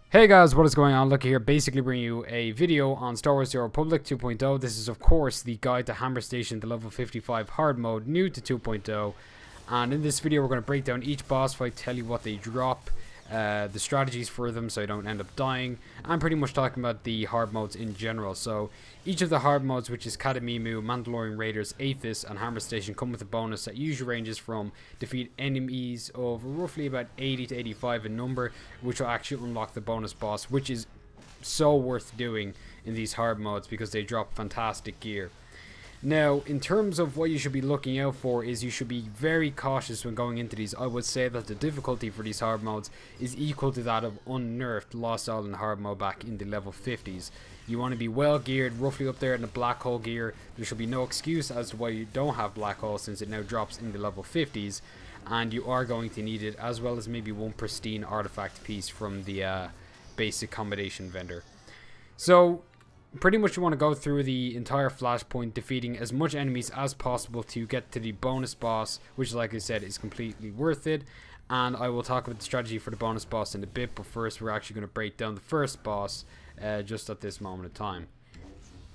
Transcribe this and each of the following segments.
Hey guys, what is going on? Look here, basically bringing you a video on Star Wars The Old Republic 2.0. This is of course the guide to Hammer Station, the level 55 hard mode, new to 2.0. And in this video we're going to break down each boss fight, tell you what they drop, the strategies for them so you don't end up dying, and pretty much talking about the hard modes in general. So each of the hard modes, which is Kadamimu, Mandalorian Raiders, Aethys, and Hammer Station, come with a bonus that usually ranges from defeat enemies of roughly about 80 to 85 in number, which will actually unlock the bonus boss, which is so worth doing in these hard modes because they drop fantastic gear. Now, in terms of what you should be looking out for, is you should be very cautious when going into these. I would say that the difficulty for these hard modes is equal to that of unnerfed Lost Island hard mode back in the level 50s. You want to be well geared, roughly up there in the black hole gear. There should be no excuse as to why you don't have black hole, since it now drops in the level 50s, and you are going to need it, as well as maybe one pristine artifact piece from the basic accommodation vendor. So pretty much you want to go through the entire flashpoint, defeating as much enemies as possible to get to the bonus boss, which, like I said, is completely worth it. And I will talk about the strategy for the bonus boss in a bit, but first we're actually going to break down the first boss just at this moment of time.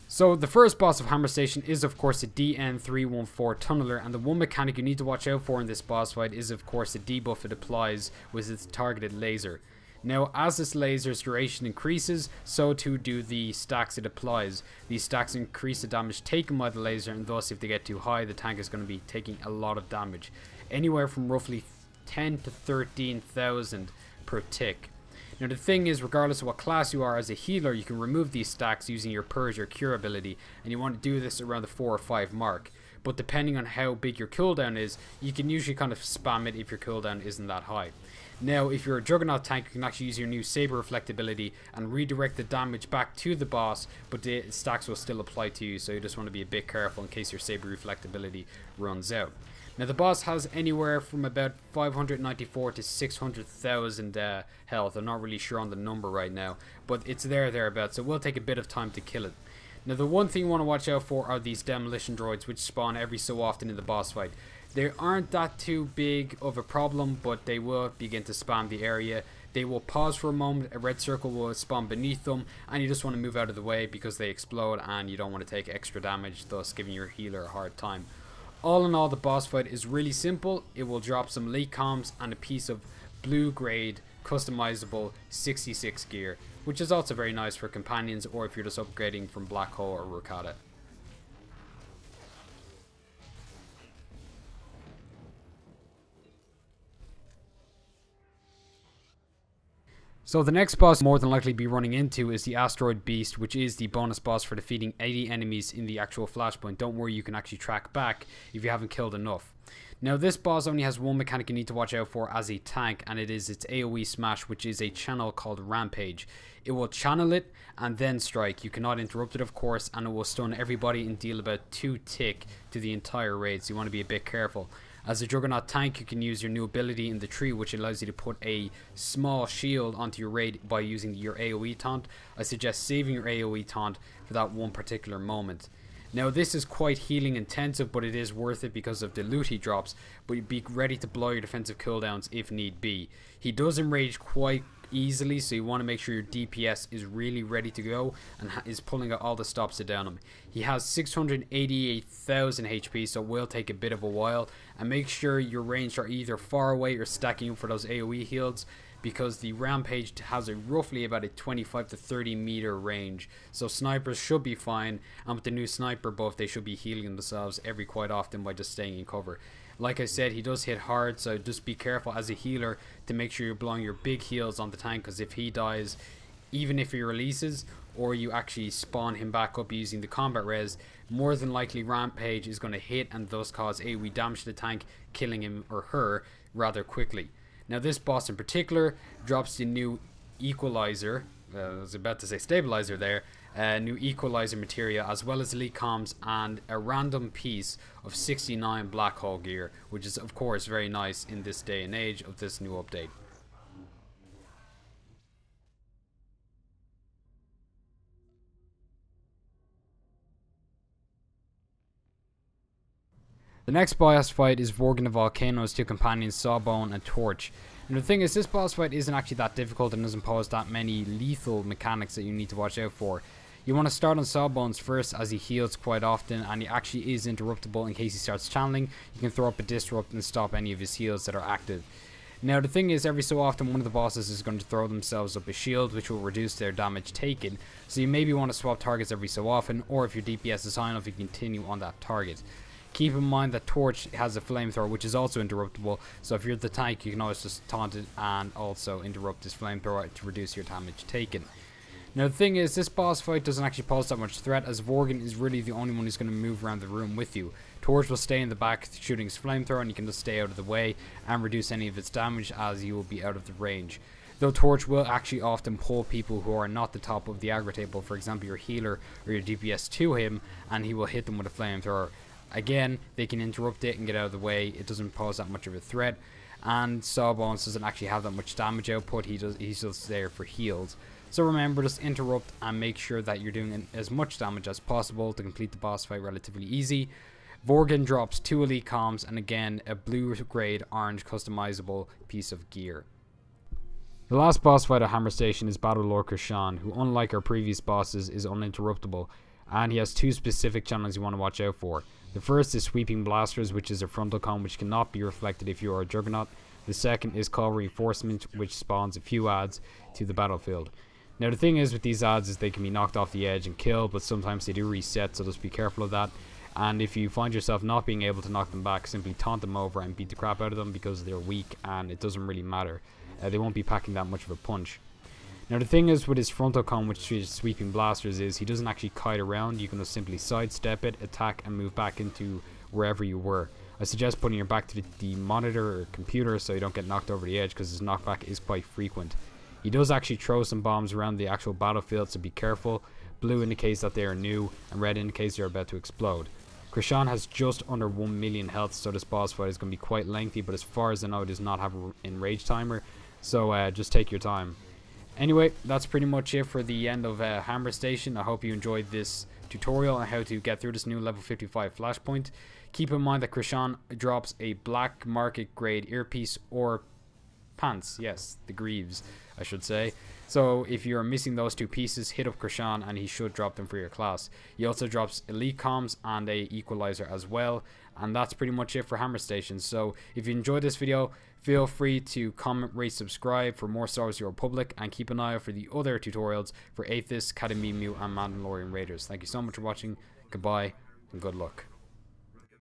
So the first boss of Hammer Station is of course the DN314 Tunneler, and the one mechanic you need to watch out for in this boss fight is of course the debuff it applies with its targeted laser. Now, as this laser's duration increases, so too do the stacks it applies. These stacks increase the damage taken by the laser, and thus if they get too high, the tank is going to be taking a lot of damage. Anywhere from roughly 10 to 13,000 per tick. Now the thing is, regardless of what class you are, as a healer you can remove these stacks using your Purge or Cure ability, and you want to do this around the 4 or 5 mark. But depending on how big your cooldown is, you can usually kind of spam it if your cooldown isn't that high. Now, if you're a Juggernaut tank, you can actually use your new Saber Reflect ability and redirect the damage back to the boss, but the stacks will still apply to you, so you just want to be a bit careful in case your Saber Reflect ability runs out. Now, the boss has anywhere from about 594 to 600,000 health. I'm not really sure on the number right now, but it's thereabouts, so it will take a bit of time to kill it. Now, the one thing you want to watch out for are these demolition droids, which spawn every so often in the boss fight. They aren't that too big of a problem, but they will begin to spam the area. They will pause for a moment, a red circle will spawn beneath them, and you just want to move out of the way because they explode and you don't want to take extra damage, thus giving your healer a hard time. All in all, the boss fight is really simple. It will drop some late comms and a piece of blue grade customizable 66 gear, which is also very nice for companions or if you're just upgrading from Black Hole or Rokata. So the next boss more than likely be running into is the Asteroid Beast, which is the bonus boss for defeating 80 enemies in the actual flashpoint. Don't worry, you can actually track back if you haven't killed enough. Now, this boss only has one mechanic you need to watch out for as a tank, and it is its AoE smash, which is a channel called Rampage. It will channel it and then strike. You cannot interrupt it, of course, and it will stun everybody and deal about 2 tick to the entire raid, so you want to be a bit careful. As a Juggernaut tank, you can use your new ability in the tree, which allows you to put a small shield onto your raid by using your AoE taunt. I suggest saving your AoE taunt for that one particular moment. Now, this is quite healing intensive, but it is worth it because of the loot he drops, but be ready to blow your defensive cooldowns if need be. He does enrage quite easily, so you want to make sure your DPS is really ready to go and is pulling out all the stops to down him. He has 688,000 HP, so it will take a bit of a while, and make sure your ranged are either far away or stacking up for those AoE heals, because the Rampage has a roughly about a 25 to 30 meter range, so snipers should be fine, and with the new sniper buff they should be healing themselves every quite often by just staying in cover. Like I said, he does hit hard, so just be careful as a healer to make sure you're blowing your big heals on the tank, because if he dies, even if he releases or you actually spawn him back up using the combat res, more than likely Rampage is going to hit and thus cause AoE damage to the tank, killing him or her rather quickly. Now, this boss in particular drops the new equalizer, I was about to say stabilizer there, new equalizer materia, as well as elite comms and a random piece of 69 black hole gear, which is of course very nice in this day and age of this new update. The next boss fight is Vorgan the Volcano's 2 companions Sawbone and Torch. And the thing is, this boss fight isn't actually that difficult and doesn't pose that many lethal mechanics that you need to watch out for. You want to start on Sawbones first, as he heals quite often and he actually is interruptible in case he starts channeling. You can throw up a disrupt and stop any of his heals that are active. Now the thing is, every so often one of the bosses is going to throw themselves up a shield, which will reduce their damage taken. So you maybe want to swap targets every so often, or if your DPS is high enough, you continue on that target. Keep in mind that Torch has a flamethrower, which is also interruptible, so if you're the tank, you can always just taunt it and also interrupt this flamethrower to reduce your damage taken. Now the thing is, this boss fight doesn't actually pose that much threat, as Vorgan is really the only one who's going to move around the room with you. Torch will stay in the back shooting his flamethrower, and you can just stay out of the way and reduce any of its damage, as you will be out of the range. Though Torch will actually often pull people who are not the top of the aggro table, for example your healer or your DPS, to him, and he will hit them with a flamethrower. Again, they can interrupt it and get out of the way. It doesn't pose that much of a threat, and Sawbones doesn't actually have that much damage output. He's just there for heals. So remember, just interrupt and make sure that you're doing as much damage as possible to complete the boss fight relatively easy. Vorgan drops 2 elite comms and again a blue grade orange customizable piece of gear. The last boss fight at Hammer Station is Battle Lord Krishan, who unlike our previous bosses is uninterruptible, and he has 2 specific channels you want to watch out for. The first is Sweeping Blasters, which is a frontal com which cannot be reflected if you are a Juggernaut. The second is Call Reinforcement, which spawns a few adds to the battlefield. Now the thing is with these adds is they can be knocked off the edge and killed, but sometimes they do reset, so just be careful of that. And if you find yourself not being able to knock them back, simply taunt them over and beat the crap out of them, because they're weak and it doesn't really matter. They won't be packing that much of a punch. Now the thing is with his frontal com, which is Sweeping Blasters, is he doesn't actually kite around. You can just simply sidestep it, attack and move back into wherever you were. I suggest putting your back to the monitor or computer so you don't get knocked over the edge, because his knockback is quite frequent. He does actually throw some bombs around the actual battlefield, so be careful. Blue indicates that they are new, and red indicates they are about to explode. Krishan has just under 1 million health, so this boss fight is going to be quite lengthy, but as far as I know, it does not have an enrage timer, so just take your time. Anyway, that's pretty much it for the end of Hammer Station. I hope you enjoyed this tutorial on how to get through this new level 55 flashpoint. Keep in mind that Krishan drops a black market grade earpiece or pants, yes, the greaves I should say. So if you're missing those 2 pieces, hit up Krishan and he should drop them for your class. He also drops elite comms and a equalizer as well, and that's pretty much it for Hammer Station. So if you enjoyed this video, feel free to comment, rate, subscribe for more Star Wars The Republic, and keep an eye out for the other tutorials for Atheist, Kadimimu and Mandalorian Raiders. Thank you so much for watching, goodbye and good luck.